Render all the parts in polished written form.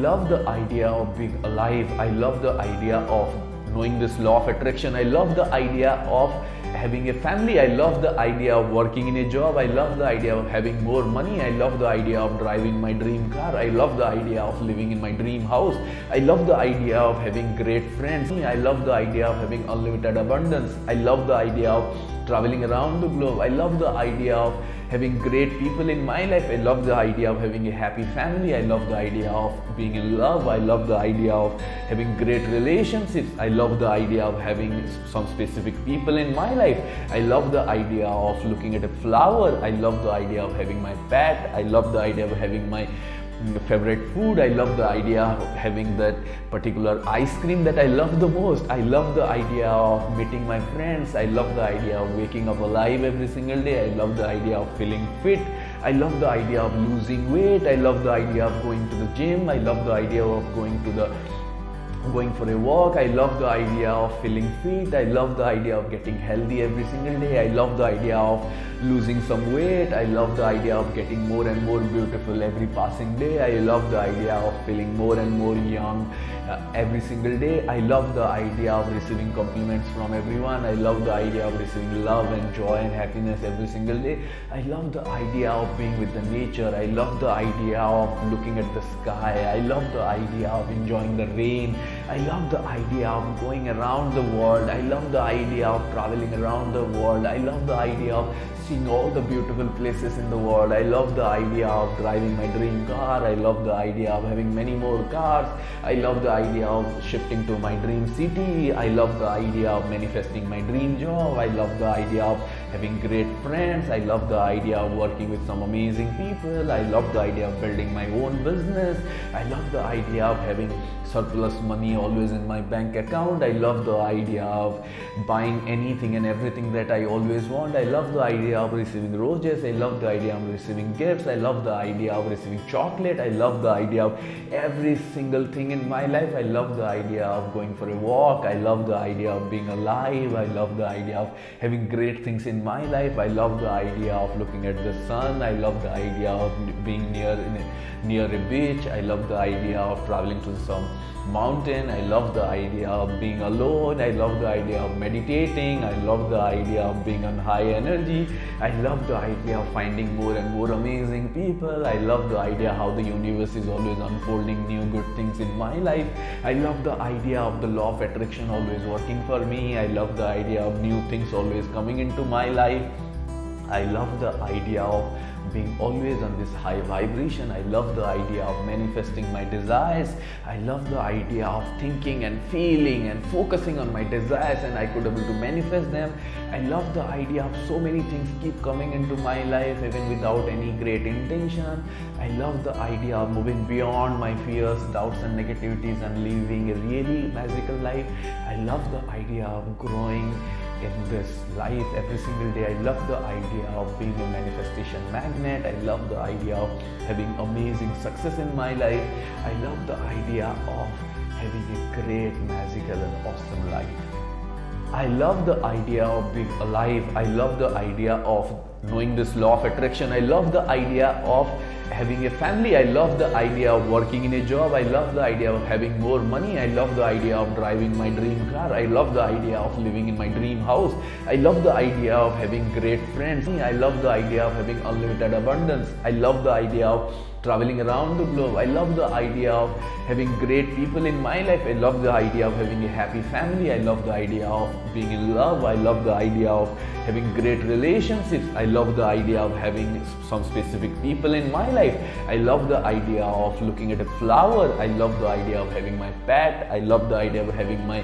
love the idea of being alive. I love the idea of knowing this law of attraction. I love the idea of having a family. I love the idea of working in a job. I love the idea of having more money. I love the idea of driving my dream car. I love the idea of living in my dream house. I love the idea of having great friends. I love the idea of having unlimited abundance. I love the idea of traveling around the globe. I love the idea of having great people in my life. I love the idea of having a happy family. I love the idea of being in love. I love the idea of having great relationships. I love the idea of having some specific people in my life. I love the idea of looking at a flower. I love the idea of having my pet. I love the idea of having my favorite food. I love the idea of having that particular ice cream that I love the most. I love the idea of meeting my friends. I love the idea of waking up alive every single day. I love the idea of feeling fit. I love the idea of losing weight. I love the idea of going to the gym. I love the idea of going for a walk. I love the idea of feeling fit. I love the idea of getting healthy every single day. I love the idea of losing some weight. I love the idea of getting more and more beautiful every passing day. I love the idea of feeling more and more young every single day. I love the idea of receiving compliments from everyone. I love the idea of receiving love and joy and happiness every single day. I love the idea of being with the nature. I love the idea of looking at the sky. I love the idea of enjoying the rain. I love the idea of going around the world. I love the idea of traveling around the world. I love the idea of seeing all the beautiful places in the world. I love the idea of driving my dream car. I love the idea of having many more cars. I love the idea of shifting to my dream city. I love the idea of manifesting my dream job. I love the idea of having great friends. I love the idea of working with some amazing people. I love the idea of building my own business. I love the idea of having surplus money always in my bank account. I love the idea of buying anything and everything that I always want. I love the idea of receiving roses. I love the idea of receiving gifts. I love the idea of receiving chocolate. I love the idea of every single thing in my life. I love the idea of going for a walk. I love the idea of being alive. I love the idea of having great things in my life. I love the idea of looking at the sun. I love the idea of being near a beach. I love the idea of traveling to some mountain. I love the idea of being alone. I love the idea of meditating. I love the idea of being on high energy. I love the idea of finding more and more amazing people. I love the idea how the universe is always unfolding new good things in my life. I love the idea of the law of attraction always working for me. I love the idea of new things always coming into my life. I love the idea of being always on this high vibration. I love the idea of manifesting my desires. I love the idea of thinking and feeling and focusing on my desires, and I could able to manifest them. I love the idea of so many things keep coming into my life even without any great intention. I love the idea of moving beyond my fears, doubts and negativities and living a really magical life. I love the idea of growing in this life every single day. I love the idea of being a manifestation magnet. I love the idea of having amazing success in my life. I love the idea of having a great, magical and awesome life. I love the idea of being alive. I love the idea of knowing this law of attraction. I love the idea of having a family. I love the idea of working in a job. I love the idea of having more money. I love the idea of driving my dream car. I love the idea of living in my dream house. I love the idea of having great friends. I love the idea of having unlimited abundance. I love the idea of traveling around the globe. I love the idea of having great people in my life. I love the idea of having a happy family. I love the idea of being in love. I love the idea of having great relationships. I love the idea of having some specific people in my life. I love the idea of looking at a flower. I love the idea of having my pet. I love the idea of having my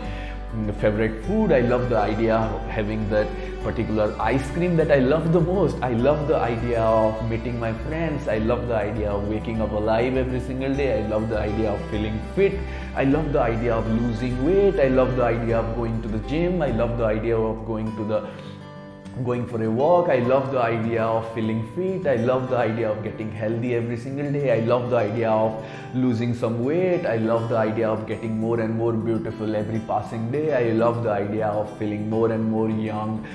favorite food. I love the idea of having that particular ice cream that I love the most. I love the idea of meeting my friends. I love the idea of waking up alive every single day. I love the idea of feeling fit. I love the idea of losing weight. I love the idea of going to the gym. I love the idea of going to the going for a walk. I love the idea of feeling fit. I love the idea of getting healthy every single day. I love the idea of losing some weight. I love the idea of getting more and more beautiful every passing day. I love the idea of feeling more and more young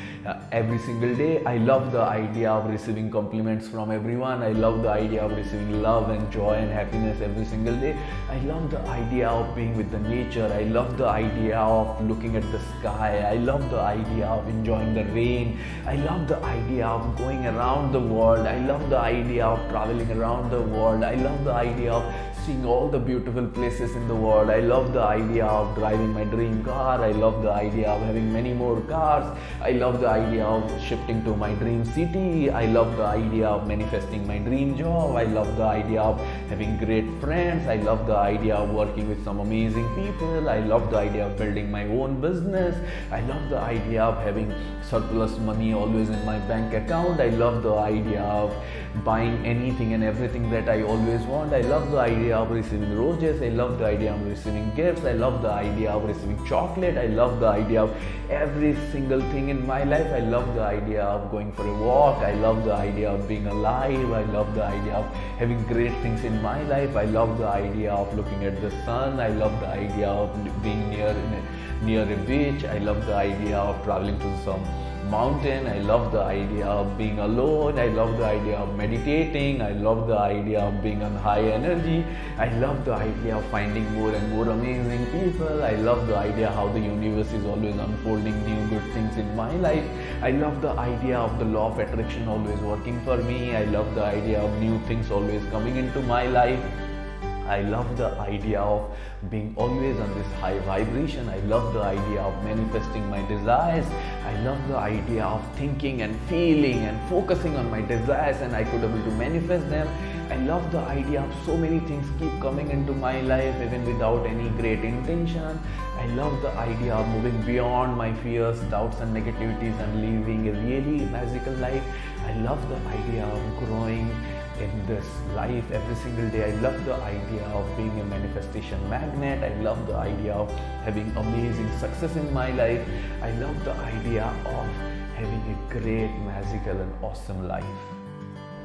every single day. I love the idea of receiving compliments from everyone. I love the idea of receiving love and joy and happiness every single day. I love the idea of being with the nature. I love the idea of looking at the sky. I love the idea of enjoying the rain. I love the idea of going around the world. I love the idea of traveling around the world. I love the idea of seeing all the beautiful places in the world. I love the idea of driving my dream car. I love the idea of having many more cars. I love the idea of shifting to my dream city. I love the idea of manifesting my dream job. I love the idea of having great friends. I love the idea of working with some amazing people. I love the idea of building my own business. I love the idea of having surplus money always in my bank account. I love the idea of buying anything and everything that I always want. I love the idea of receiving roses. I love the idea of receiving gifts. I love the idea of receiving chocolate. I love the idea of every single thing in my life. I love the idea of going for a walk. I love the idea of being alive. I love the idea of having great things in my life. I love the idea of looking at the sun. I love the idea of being near a beach. I love the idea of traveling to some mountain. I love the idea of being alone. I love the idea of meditating. I love the idea of being on high energy. I love the idea of finding more and more amazing people. I love the idea how the universe is always unfolding new good things in my life. I love the idea of the law of attraction always working for me. I love the idea of new things always coming into my life. I love the idea of being always on this high vibration. I love the idea of manifesting my desires. I love the idea of thinking and feeling and focusing on my desires, and I could able to manifest them. I love the idea of so many things keep coming into my life even without any great intention. I love the idea of moving beyond my fears, doubts and negativities and living a really magical life. I love the idea of growing in this life every single day. I love the idea of being a manifestation magnet. I love the idea of having amazing success in my life. I love the idea of having a great, magical and awesome life.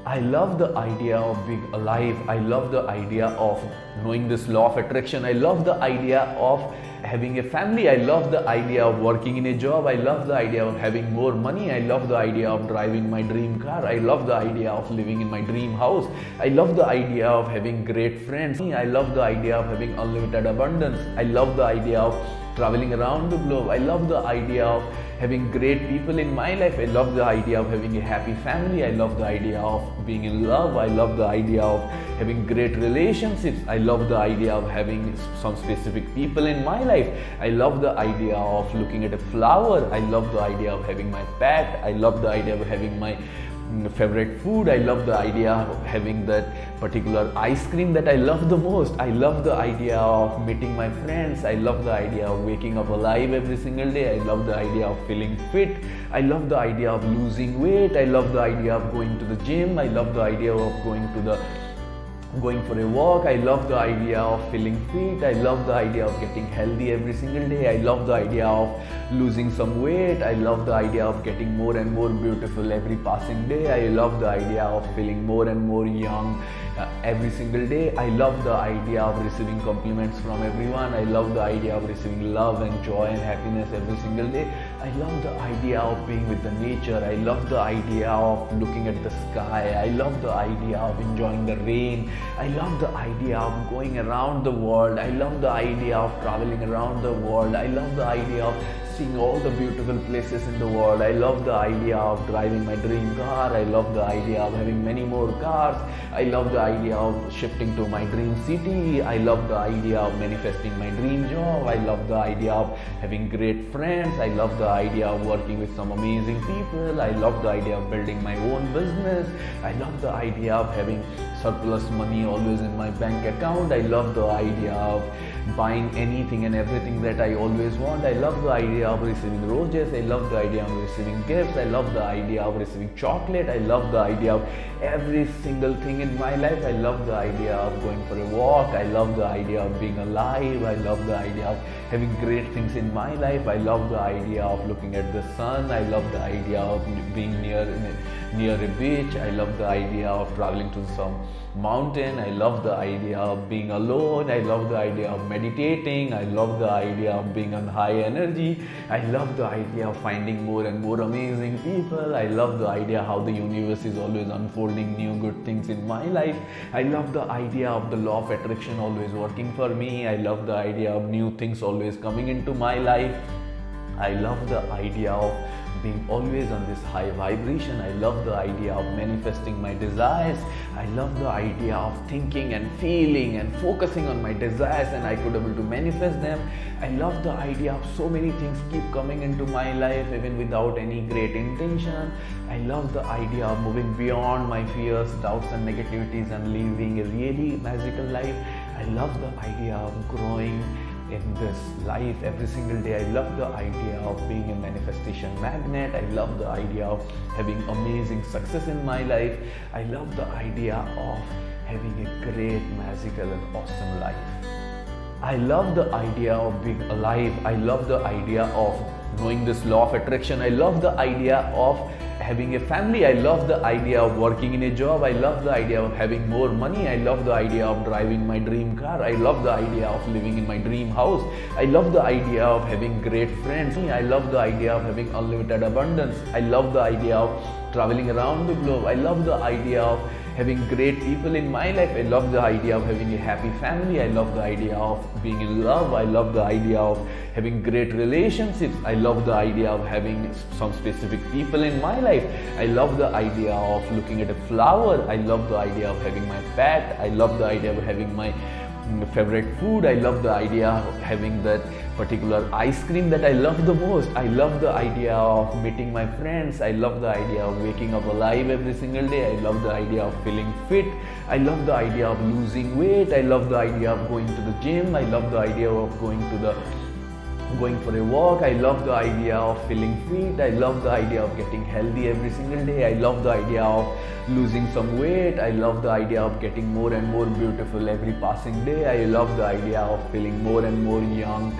I love the idea of being alive. I love the idea of knowing this law of attraction. I love the idea of having a family. I love the idea of working in a job. I love the idea of having more money. I love the idea of driving my dream car. I love the idea of living in my dream house. I love the idea of having great friends. I love the idea of having unlimited abundance. I love the idea of traveling around the globe. I love the idea of having great people in my life. I love the idea of having a happy family. I love the idea of being in love. I love the idea of having great relationships. I love the idea of having some specific people in my life. I love the idea of looking at a flower. I love the idea of having my pet. I love the idea of having my favorite food. I love the idea of having that particular ice cream that I love the most. I love the idea of meeting my friends. I love the idea of waking up alive every single day. I love the idea of feeling fit. I love the idea of losing weight. I love the idea of going to the gym. I love the idea of going for a walk. I love the idea of feeling fit. I love the idea of getting healthy every single day. I love the idea of losing some weight. I love the idea of getting more and more beautiful every passing day. I love the idea of feeling more and more young every single day. I love the idea of receiving compliments from everyone. I love the idea of receiving love and joy and happiness every single day. I love the idea of being with the nature. I love the idea of looking at the sky. I love the idea of enjoying the rain. I love the idea of going around the world. I love the idea of traveling around the world. I love the idea of seeing all the beautiful places in the world. I love the idea of driving my dream car. I love the idea of having many more cars. I love the idea of shifting to my dream city. I love the idea of manifesting my dream job. I love the idea of having great friends. I love the idea of working with some amazing people. I love the idea of building my own business. I love the idea of having surplus money always in my bank account. I love the idea of buying anything and everything that I always want. I love the idea of receiving roses. I love the idea of receiving gifts. I love the idea of receiving chocolate. I love the idea of every single thing in my life. I love the idea of going for a walk. I love the idea of being alive. I love the idea of having great things in my life. I love the idea of looking at the sun. I love the idea of being near a beach. I love the idea of traveling to some mountain. I love the idea of being alone. I love the idea of meditating. I love the idea of being on high energy. I love the idea of finding more and more amazing people. I love the idea how the universe is always unfolding new good things in my life. I love the idea of the law of attraction always working for me. I love the idea of new things always coming into my life. I love the idea of being always on this high vibration. I love the idea of manifesting my desires. I love the idea of thinking and feeling and focusing on my desires, and I could able to manifest them. I love the idea of so many things keep coming into my life even without any great intention. I love the idea of moving beyond my fears, doubts and negativities and living a really magical life. I love the idea of growing in this life every single day. I love the idea of being a manifestation magnet. I love the idea of having amazing success in my life. I love the idea of having a great, magical and awesome life. I love the idea of being alive. I love the idea of knowing this law of attraction. I love the idea of having a family. I love the idea of working in a job. I love the idea of having more money. I love the idea of driving my dream car. I love the idea of living in my dream house. I love the idea of having great friends. I love the idea of having unlimited abundance. I love the idea of traveling around the globe. I love the idea of having great people in my life. I love the idea of having a happy family. I love the idea of being in love. I love the idea of having great relationships. I love the idea of having some specific people in my life. I love the idea of looking at a flower. I love the idea of having my pet. I love the idea of having my favorite food. I love the idea of having that particular ice cream that I love the most. I love the idea of meeting my friends. I love the idea of waking up alive every single day. I love the idea of feeling fit. I love the idea of losing weight. I love the idea of going to the gym. I love the idea of going for a walk. I love the idea of feeling fit. I love the idea of getting healthy every single day. I love the idea of losing some weight. I love the idea of getting more and more beautiful every passing day. I love the idea of feeling more and more young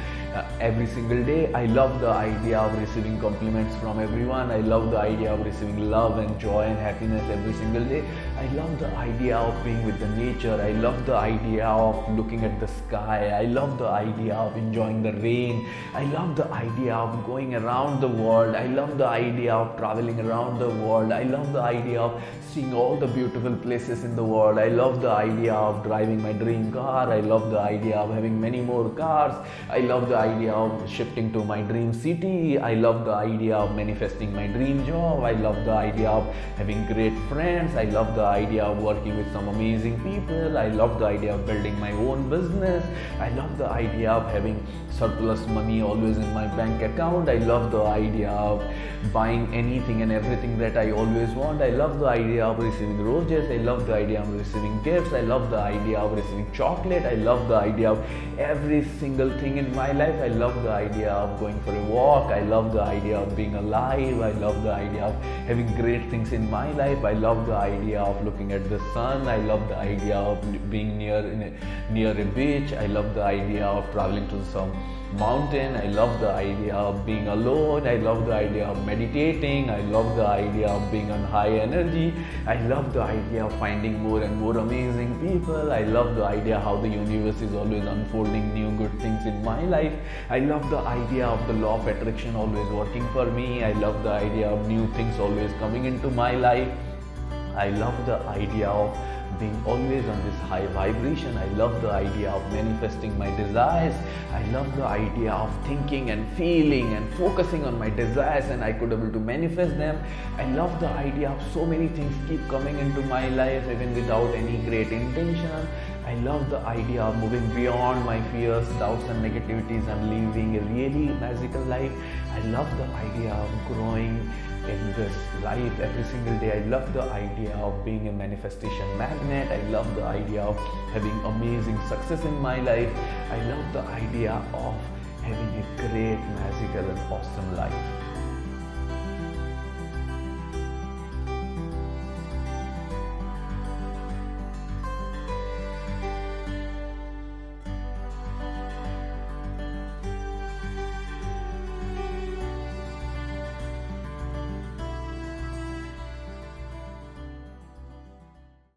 every single day. I love the idea of receiving compliments from everyone. I love the idea of receiving love and joy and happiness every single day. I love the idea of being with the nature. I love the idea of looking at the sky. I love the idea of enjoying the rain. I love the idea of going around the world. I love the idea of traveling around the world. I love the idea of seeing all the beautiful places in the world. I love the idea of driving my dream car. I love the idea of having many more cars. I love the idea of shifting to my dream city. I love the idea of manifesting my dream job. I love the idea of having great friends. I love the idea of working with some amazing people. I love the idea of building my own business. I love the idea of having surplus money always in my bank account. I love the idea of buying anything and everything that I always want. I love the idea of receiving roses. I love the idea of receiving gifts. I love the idea of receiving chocolate. I love the idea of every single thing in my life. I love the idea of going for a walk. I love the idea of being alive. I love the idea of having great things in my life. I love the idea of looking at the sun. I love the idea of being near a beach. I love the idea of traveling to some mountain. I love the idea of being alone. I love the idea of meditating. I love the idea of being on high energy. I love the idea of finding more and more amazing people. I love the idea how the universe is always unfolding new good things in my life. I love the idea of the law of attraction always working for me. I love the idea of new things always coming into my life. I love the idea of being always on this high vibration. I love the idea of manifesting my desires. I love the idea of thinking and feeling and focusing on my desires, and I could able to manifest them. I love the idea of so many things keep coming into my life even without any great intention. I love the idea of moving beyond my fears, doubts, and negativities and living a really magical life. I love the idea of growing in this life every single day. I love the idea of being a manifestation magnet. I love the idea of having amazing success in my life. I love the idea of having a great, magical, and awesome life.